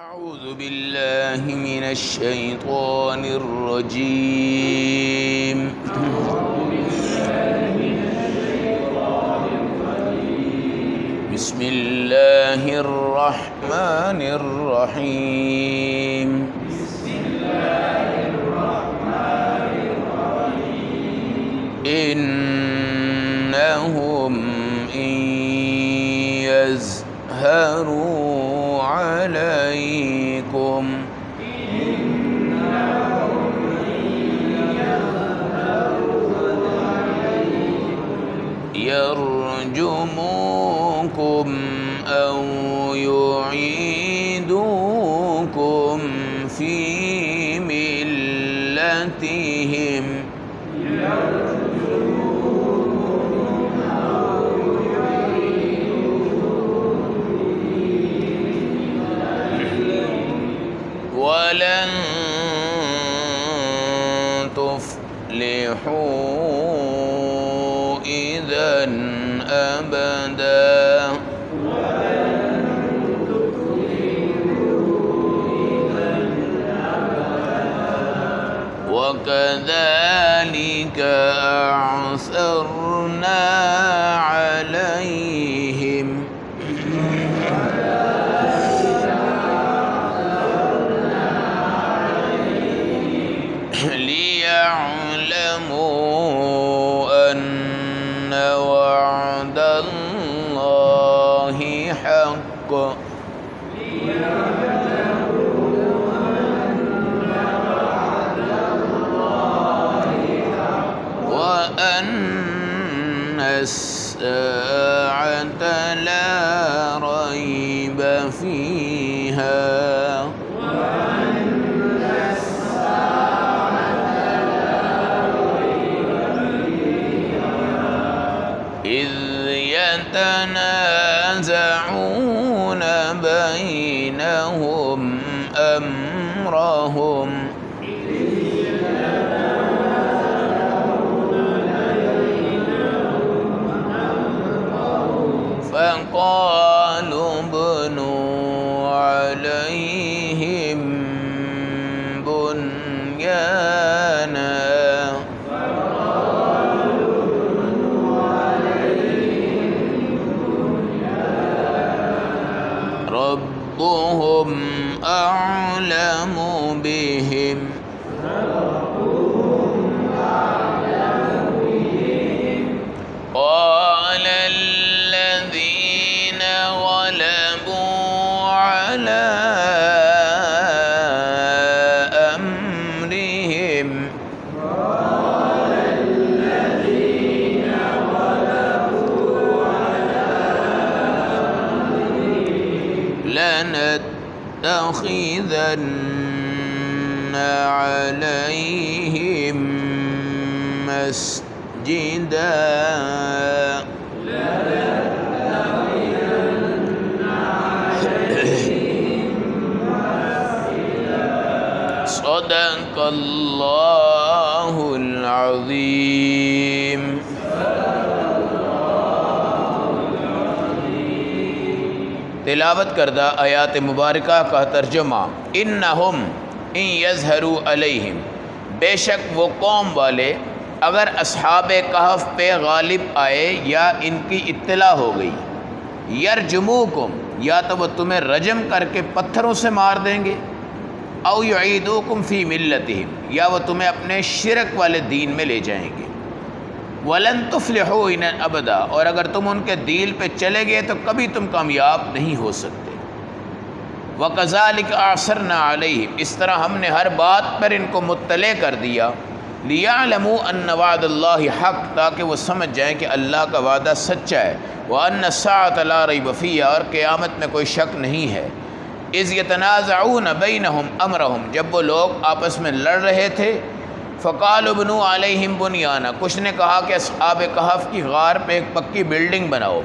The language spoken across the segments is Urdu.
أعوذ بالله من الشيطان الرجيم. بسم الله الرحمن الرحيم. إنهم إن يظهروا عليكم يرجموكم أو يعيدوكم في ملتهم ولن تفلحوا إذا أبدا وكذلك أعثرنا عليهم ليعلموا أن وعد الله حق وأن الساعة لا ريب فيها إذ يتنازعون بينهم أمرهم فقالوا ابنوا عليهم بنيانا ربهم أعلم بهم قال الذين غلبوا على أمرهم لنتخذن عليهم مسجدا صدق اللہ العظیم. تلاوت کردہ آیات مبارکہ کا ترجمہ. انہم ان یظہروا علیہم، بے شک وہ قوم والے اگر اصحاب کہف پہ غالب آئے یا ان کی اطلاع ہو گئی، یرجموکم، یا تو وہ تمہیں رجم کر کے پتھروں سے مار دیں گے، او یعیدوکم فی ملتہم، یا وہ تمہیں اپنے شرک والے دین میں لے جائیں گے. وَلَن تُفْلِحُوا إِذًا أَبَدًا، اور اگر تم ان کے دین پہ چلے گئے تو کبھی تم کامیاب نہیں ہو سکتے. وَكَذَلِكَ أَعْثَرْنَا عَلَيْهِمْ، اس طرح ہم نے ہر بات پر ان کو مطلع کر دیا. لِيَعْلَمُوا أَنَّ وَعْدَ اللَّهِ حَقٌّ، تاکہ وہ سمجھ جائیں کہ اللہ کا وعدہ سچا ہے. وَأَنَّ السَّاعَةَ لَا رَيْبَ فِيهَا، اور قیامت میں کوئی شک نہیں ہے. اِذْ يَتَنَازَعُونَ بَيْنَهُمْ أَمْرَهُمْ، جب وہ لوگ آپس میں لڑ رہے تھے. فقالوا ابنوا علیہم بنیانا، کچھ نے کہا کہ اصحاب کہف کی غار پہ ایک پکی بلڈنگ بناؤ.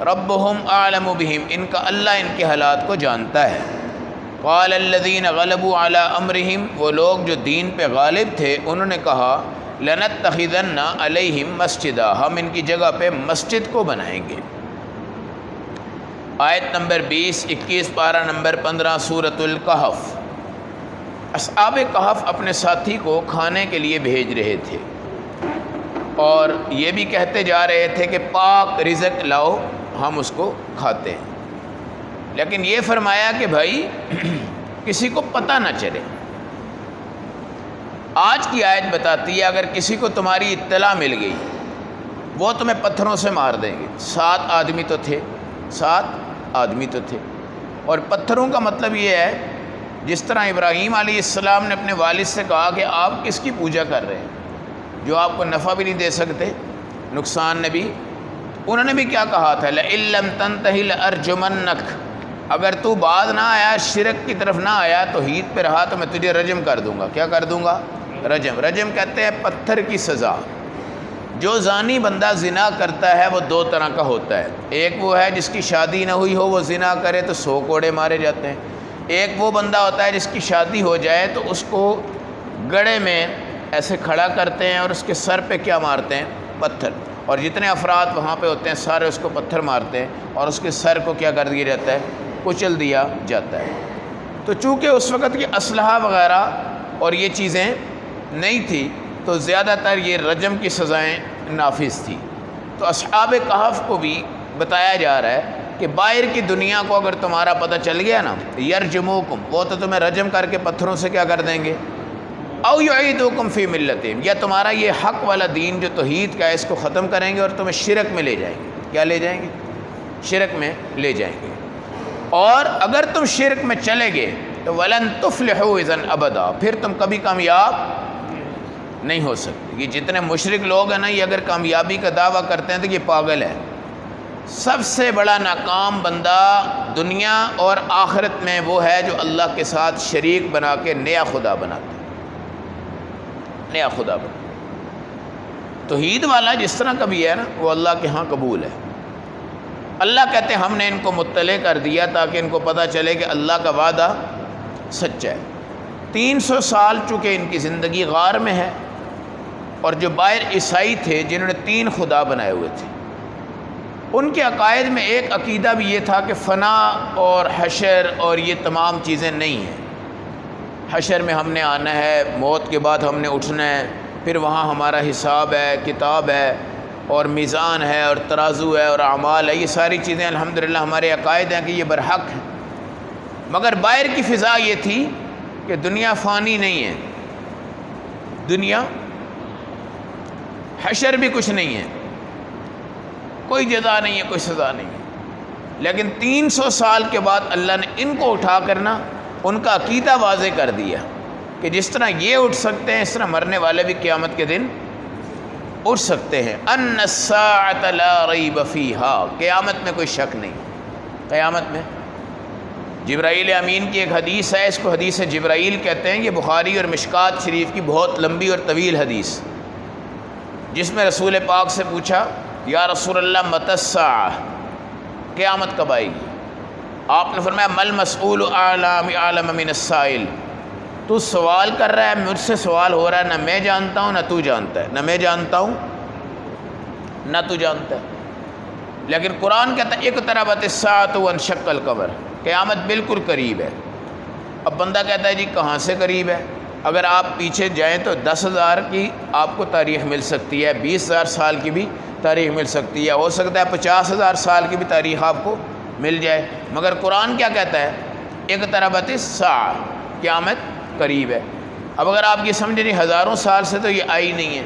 ربهم اعلم بهم، ان کا اللہ ان کے حالات کو جانتا ہے. قال الذین غلبوا علی امرہم، وہ لوگ جو دین پہ غالب تھے انہوں نے کہا لنتخذن علیہم مسجدا، ہم ان کی جگہ پہ مسجد کو بنائیں گے. آیت نمبر 20 21 پارہ نمبر 15 سورۃ الکہف۔ اصحاب کہف اپنے ساتھی کو کھانے کے لیے بھیج رہے تھے اور یہ بھی کہتے جا رہے تھے کہ پاک رزق لاؤ، ہم اس کو کھاتے ہیں، لیکن یہ فرمایا کہ بھائی کسی کو پتہ نہ چلے۔ آج کی آیت بتاتی ہے اگر کسی کو تمہاری اطلاع مل گئی وہ تمہیں پتھروں سے مار دیں گے۔ 7 آدمی تو تھے، 7 آدمی تو تھے، اور پتھروں کا مطلب یہ ہے جس طرح ابراہیم علیہ السلام نے اپنے والد سے کہا کہ آپ کس کی پوجا کر رہے ہیں جو آپ کو نفع بھی نہیں دے سکتے، نقصان نے بھی، انہوں نے بھی کیا کہا تھا، لَإِن لَّمْ تَنْتَهِ لَأَرْجُمَنَّكَ، اگر تو بعد نہ آیا، شرک کی طرف نہ آیا، توحید پہ رہا تو میں تجھے رجم کر دوں گا۔ کیا کر دوں گا؟ رجم۔ رجم کہتے ہیں پتھر کی سزا۔ جو زانی بندہ زنا کرتا ہے وہ 2 طرح کا ہوتا ہے، ایک وہ ہے جس کی شادی نہ ہوئی ہو، وہ زنا کرے تو 100 کوڑے مارے جاتے ہیں، ایک وہ بندہ ہوتا ہے جس کی شادی ہو جائے تو اس کو گڑھے میں ایسے کھڑا کرتے ہیں اور اس کے سر پہ کیا مارتے ہیں؟ پتھر، اور جتنے افراد وہاں پہ ہوتے ہیں سارے اس کو پتھر مارتے ہیں اور اس کے سر کو کیا کر دیا جاتا ہے؟ کچل دیا جاتا ہے۔ تو چونکہ اس وقت یہ اسلحہ وغیرہ اور یہ چیزیں نہیں تھی تو زیادہ تر یہ رجم کی سزائیں نافذ تھی۔ تو اصحاب کہف کو بھی بتایا جا رہا ہے کہ باہر کی دنیا کو اگر تمہارا پتہ چل گیا نا، یرجموکم، وہ تو تمہیں رجم کر کے پتھروں سے کیا کر دیں گے، او یعیدوکم فی ملتہم، یا تمہارا یہ حق والا دین جو توحید کا ہے اس کو ختم کریں گے اور تمہیں شرک میں لے جائیں گے۔ کیا لے جائیں گے؟ شرک میں لے جائیں گے۔ اور اگر تم شرک میں چلے گئے تو ولن تفلحوا اذا ابدا، پھر تم کبھی کامیاب نہیں ہو سکتے۔ یہ جتنے مشرک لوگ ہیں نا، یہ اگر کامیابی کا دعویٰ کرتے ہیں تو یہ پاگل ہے۔ سب سے بڑا ناکام بندہ دنیا اور آخرت میں وہ ہے جو اللہ کے ساتھ شریک بنا کے نیا خدا بناتا ہے، نیا خدا بنا۔ توحید والا جس طرح کا بھی ہے نا وہ اللہ کے ہاں قبول ہے۔ اللہ کہتے ہیں ہم نے ان کو مطلع کر دیا تاکہ ان کو پتہ چلے کہ اللہ کا وعدہ سچا ہے۔ 300 سال چونکہ ان کی زندگی غار میں ہے، اور جو باہر عیسائی تھے جنہوں نے 3 خدا بنائے ہوئے تھے، ان کے عقائد میں ایک عقیدہ بھی یہ تھا کہ فنا اور حشر اور یہ تمام چیزیں نہیں ہیں۔ حشر میں ہم نے آنا ہے، موت کے بعد ہم نے اٹھنا ہے، پھر وہاں ہمارا حساب ہے، کتاب ہے، اور میزان ہے، اور ترازو ہے، اور اعمال ہے۔ یہ ساری چیزیں الحمدللہ ہمارے عقائد ہیں کہ یہ برحق ہیں، مگر باہر کی فضا یہ تھی کہ دنیا فانی نہیں ہے، دنیا حشر بھی کچھ نہیں ہے، کوئی جزا نہیں ہے، کوئی سزا نہیں ہے۔ لیکن 300 سال کے بعد اللہ نے ان کو اٹھا کرنا ان کا عقیدہ واضح کر دیا کہ جس طرح یہ اٹھ سکتے ہیں اس طرح مرنے والے بھی قیامت کے دن اٹھ سکتے ہیں۔ ان الساعۃ لا ریب فیہا، قیامت میں کوئی شک نہیں۔ قیامت میں جبرائیل امین کی ایک حدیث ہے، اس کو حدیث جبرائیل کہتے ہیں، یہ بخاری اور مشکات شریف کی بہت لمبی اور طویل حدیث، جس میں رسول پاک سے پوچھا یا رسول اللہ متی الساعہ، قیامت کب آئے گی؟ آپ نے فرمایا مل مسئول اعلم من السائل، تو سوال کر رہا ہے، مجھ سے سوال ہو رہا ہے، نہ میں جانتا ہوں نہ تو جانتا ہے، نہ میں جانتا ہوں نہ تو جانتا ہے۔ لیکن قرآن کہتا ہے اقتربت الساعۃ وانشق القمر، قیامت بالکل قریب ہے۔ اب بندہ کہتا ہے جی کہاں سے قریب ہے؟ اگر آپ پیچھے جائیں تو 10,000 کی آپ کو تاریخ مل سکتی ہے، 20,000 سال کی بھی تاریخ مل سکتی ہے، ہو سکتا ہے 50,000 سال کی بھی تاریخ آپ کو مل جائے، مگر قرآن کیا کہتا ہے؟ اقتربت الساعہ، قیامت قریب ہے۔ اب اگر آپ یہ سمجھیں نہیں ہزاروں سال سے تو یہ آئی نہیں ہے،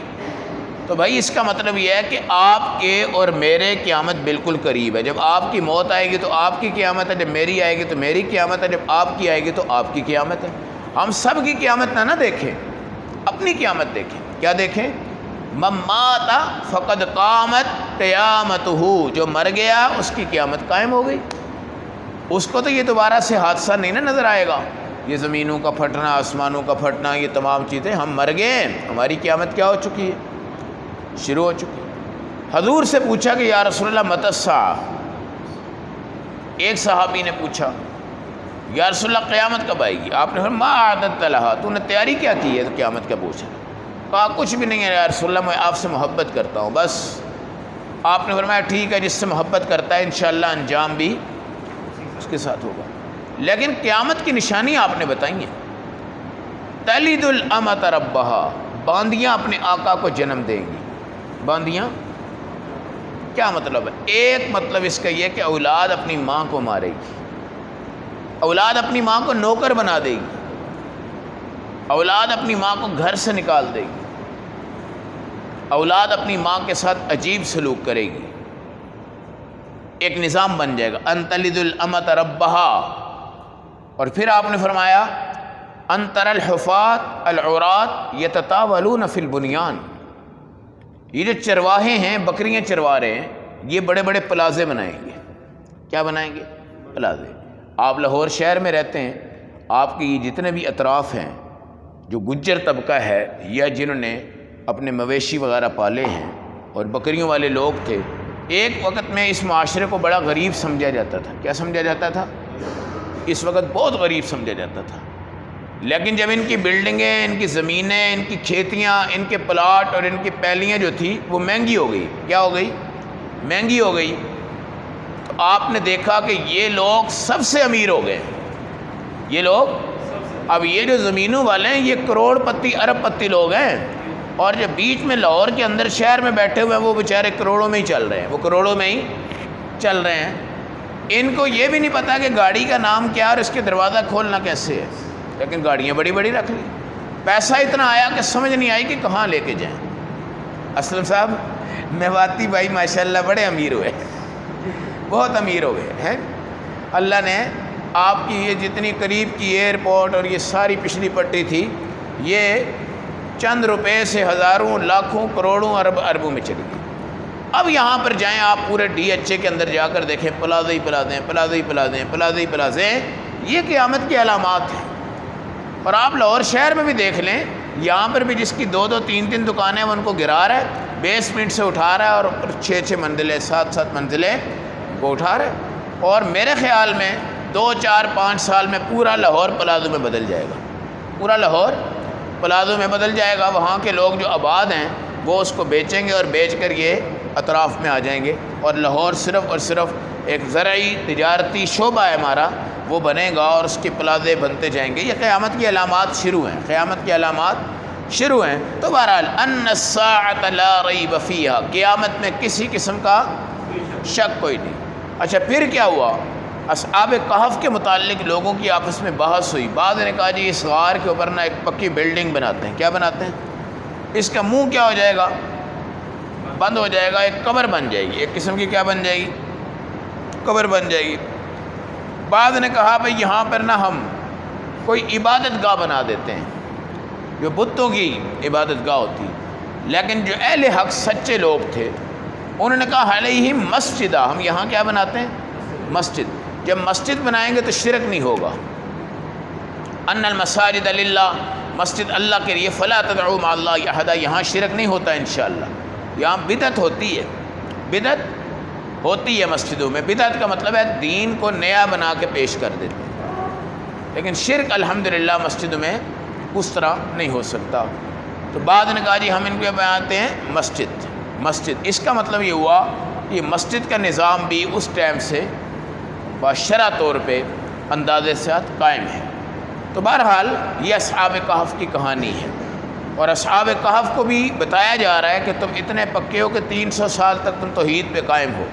تو بھائی اس کا مطلب یہ ہے کہ آپ کے اور میرے قیامت بالکل قریب ہے۔ جب آپ کی موت آئے گی تو آپ کی قیامت ہے، جب میری آئے گی تو میری قیامت ہے، جب آپ کی آئے گی تو آپ کی قیامت ہے۔ ہم سب کی قیامت نہ دیکھیں، اپنی قیامت دیکھیں۔ کیا دیکھیں؟ من مات فقد قامت قیامتہ، جو مر گیا اس کی قیامت قائم ہو گئی، اس کو تو یہ دوبارہ سے حادثہ نہیں نا نظر آئے گا، یہ زمینوں کا پھٹنا، آسمانوں کا پھٹنا، یہ تمام چیزیں، ہم مر گئے، ہماری قیامت کیا ہو چکی ہے؟ شروع ہو چکی ہے۔ حضور سے پوچھا کہ یا رسول اللہ متی الساعہ، ایک صحابی نے پوچھا یا رسول اللہ قیامت کب آئے گی؟ آپ نے فرمایا ما اعددت لہا، تو نے تیاری کیا کی ہے تو قیامت کا پوچھا؟ کہا کچھ بھی نہیں ہے یا رسول اللہ، میں آپ سے محبت کرتا ہوں بس۔ آپ نے فرمایا ٹھیک ہے، جس سے محبت کرتا ہے انشاءاللہ انجام بھی کے ساتھ ہوگا۔ لیکن قیامت کی نشانی آپ نے بتائی ہیں۔ تلد الامۃ ربہا، باندیاں اپنے آقا کو جنم دیں گی۔ باندیاں کیا مطلب ہے؟ ایک مطلب اس کا یہ کہ اولاد اپنی ماں کو مارے گی، اولاد اپنی ماں کو نوکر بنا دے گی، اولاد اپنی ماں کو گھر سے نکال دے گی، اولاد اپنی ماں کے ساتھ عجیب سلوک کرے گی، ایک نظام بن جائے گا۔ ان تلد الامۃ ربہا، اور پھر آپ نے فرمایا ان تر الحفاة العراة یتطاولون فی البنیان، یہ جو چرواہے ہیں، بکریاں چروا رہے ہیں، یہ بڑے بڑے پلازے بنائیں گے۔ کیا بنائیں گے؟ پلازے۔ آپ لاہور شہر میں رہتے ہیں، آپ کے یہ جتنے بھی اطراف ہیں، جو گجر طبقہ ہے یا جنہوں نے اپنے مویشی وغیرہ پالے ہیں اور بکریوں والے لوگ تھے، ایک وقت میں اس معاشرے کو بڑا غریب سمجھا جاتا تھا۔ کیا سمجھا جاتا تھا؟ اس وقت بہت غریب سمجھا جاتا تھا، لیکن جب ان کی بلڈنگیں، ان کی زمینیں، ان کی کھیتیاں، ان کے پلاٹ اور ان کی پیلیاں جو تھی وہ مہنگی ہو گئی۔ کیا ہو گئی؟ مہنگی ہو گئی، تو آپ نے دیکھا کہ یہ لوگ سب سے امیر ہو گئے۔ یہ لوگ، اب یہ جو زمینوں والے ہیں یہ کروڑ پتی ارب پتی لوگ ہیں، اور جو بیچ میں لاہور کے اندر شہر میں بیٹھے ہوئے ہیں وہ بیچارے کروڑوں میں ہی چل رہے ہیں، وہ کروڑوں میں ہی چل رہے ہیں۔ ان کو یہ بھی نہیں پتا کہ گاڑی کا نام کیا اور اس کے دروازہ کھولنا کیسے ہے، لیکن گاڑیاں بڑی بڑی رکھ لی۔ پیسہ اتنا آیا کہ سمجھ نہیں آئی کہ کہاں لے کے جائیں۔ اسلم صاحب میواتی بھائی ماشاءاللہ بڑے امیر ہوئے، بہت امیر ہو گئے ہیں۔ اللہ نے آپ کی یہ جتنی قریب کی ایئرپورٹ اور یہ ساری پچھلی پٹی تھی، یہ چند روپے سے ہزاروں، لاکھوں، کروڑوں، اربوں میں چلی گئی۔ اب یہاں پر جائیں آپ پورے ڈی ایچ اے کے اندر جا کر دیکھیں، پلازے ہی پلازے ہیں، پلازے ہی پلازے ہیں، پلازے ہی پلازے ہیں۔ یہ قیامت کی علامات ہیں۔ اور آپ لاہور شہر میں بھی دیکھ لیں، یہاں پر بھی جس کی دو دو تین تین دکانیں وہ ان کو گرا رہا ہے، بیسمنٹ سے اٹھا رہا ہے اور اوپر 6 منزلیں 7 منزلیں وہ اٹھا رہا ہے۔ اور میرے خیال میں 2 4 5 سال میں پورا لاہور پلازوں میں بدل جائے گا، پورا لاہور پلازوں میں بدل جائے گا۔ وہاں کے لوگ جو آباد ہیں وہ اس کو بیچیں گے اور بیچ کر یہ اطراف میں آ جائیں گے، اور لاہور صرف اور صرف ایک زرعی تجارتی شعبہ ہے ہمارا، وہ بنے گا اور اس کے پلازے بنتے جائیں گے۔ یہ قیامت کی علامات شروع ہیں، قیامت کی علامات شروع ہیں۔ تو بہرحال ان الساعۃ لا ریب فیہا، قیامت میں کسی قسم کا شک کوئی نہیں۔ اچھا پھر کیا ہوا؟ اصحاب کہف کے متعلق لوگوں کی آپس میں بحث ہوئی۔ بعض نے کہا جی اس غار کے اوپر نا ایک پکی بلڈنگ بناتے ہیں۔ کیا بناتے ہیں؟ اس کا منہ کیا ہو جائے گا؟ بند ہو جائے گا، ایک قبر بن جائے گی، ایک قسم کی کیا بن جائے گی؟ قبر بن جائے گی۔ بعض نے کہا بھئی یہاں پر نہ ہم کوئی عبادت گاہ بنا دیتے ہیں، جو بتوں کی عبادت گاہ ہوتی، لیکن جو اہل حق سچے لوگ تھے انہوں نے کہا علیہم مسجدہ، ہم یہاں کیا بناتے ہیں؟ مسجد۔ جب مسجد بنائیں گے تو شرک نہیں ہوگا۔ ان المساجد للہ، مسجد اللہ کے لیے، فلا تدعوا مع اللہ احدا، یہاں شرک نہیں ہوتا انشاءاللہ۔ یہاں بدعت ہوتی ہے، بدعت ہوتی ہے مسجدوں میں۔ بدعت کا مطلب ہے دین کو نیا بنا کے پیش کر دیتے ہیں، لیکن شرک الحمدللہ مسجدوں میں اس طرح نہیں ہو سکتا۔ تو بعد نے کہا جی ہم ان کو بناتے ہیں مسجد۔ مسجد اس کا مطلب یہ ہوا کہ مسجد کا نظام بھی اس ٹائم سے بشرع طور پہ اندازے سے قائم ہے۔ تو بہرحال یہ اصحاب کہف کی کہانی ہے، اور اصحاب کہف کو بھی بتایا جا رہا ہے کہ تم اتنے پکے ہو کہ 300 سال تک تم توحید پہ قائم ہو،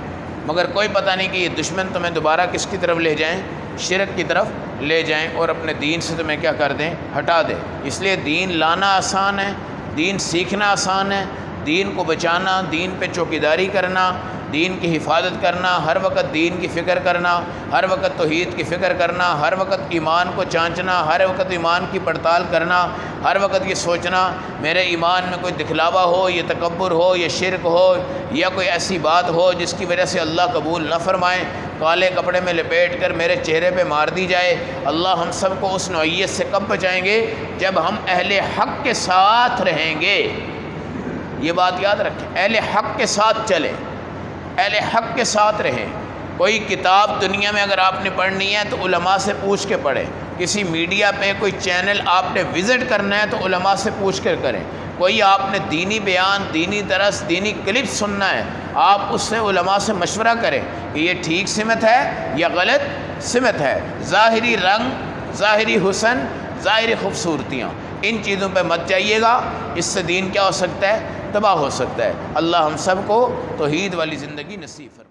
مگر کوئی پتہ نہیں کہ یہ دشمن تمہیں دوبارہ کس کی طرف لے جائیں، شرک کی طرف لے جائیں اور اپنے دین سے تمہیں کیا کر دیں؟ ہٹا دیں۔ اس لیے دین لانا آسان ہے، دین سیکھنا آسان ہے، دین کو بچانا، دین پہ چوکیداری کرنا، دین کی حفاظت کرنا، ہر وقت دین کی فکر کرنا، ہر وقت توحید کی فکر کرنا، ہر وقت ایمان کو چانچنا، ہر وقت ایمان کی پڑتال کرنا، ہر وقت یہ سوچنا میرے ایمان میں کوئی دکھلاوا ہو، یہ تکبر ہو، یہ شرک ہو، یا کوئی ایسی بات ہو جس کی وجہ سے اللہ قبول نہ فرمائے، کالے کپڑے میں لپیٹ کر میرے چہرے پہ مار دی جائے۔ اللہ ہم سب کو اس نوعیت سے کب بچائیں گے؟ جب ہم اہل حق کے ساتھ رہیں گے۔ یہ بات یاد رکھیں، اہل حق کے ساتھ چلیں، اہل حق کے ساتھ رہیں۔ کوئی کتاب دنیا میں اگر آپ نے پڑھنی ہے تو علماء سے پوچھ کے پڑھیں۔ کسی میڈیا پہ کوئی چینل آپ نے وزٹ کرنا ہے تو علماء سے پوچھ کر کریں۔ کوئی آپ نے دینی بیان، دینی درس، دینی کلپ سننا ہے، آپ اس سے علماء سے مشورہ کریں کہ یہ ٹھیک سمت ہے یا غلط سمت ہے، ظاہری رنگ، ظاہری حسن، ظاہری خوبصورتیاں، ان چیزوں پہ مت جائیے گا، اس سے دین کیا ہو سکتا ہے؟ تباہ ہو سکتا ہے۔ اللہ ہم سب کو توحید والی زندگی نصیب فرمائے۔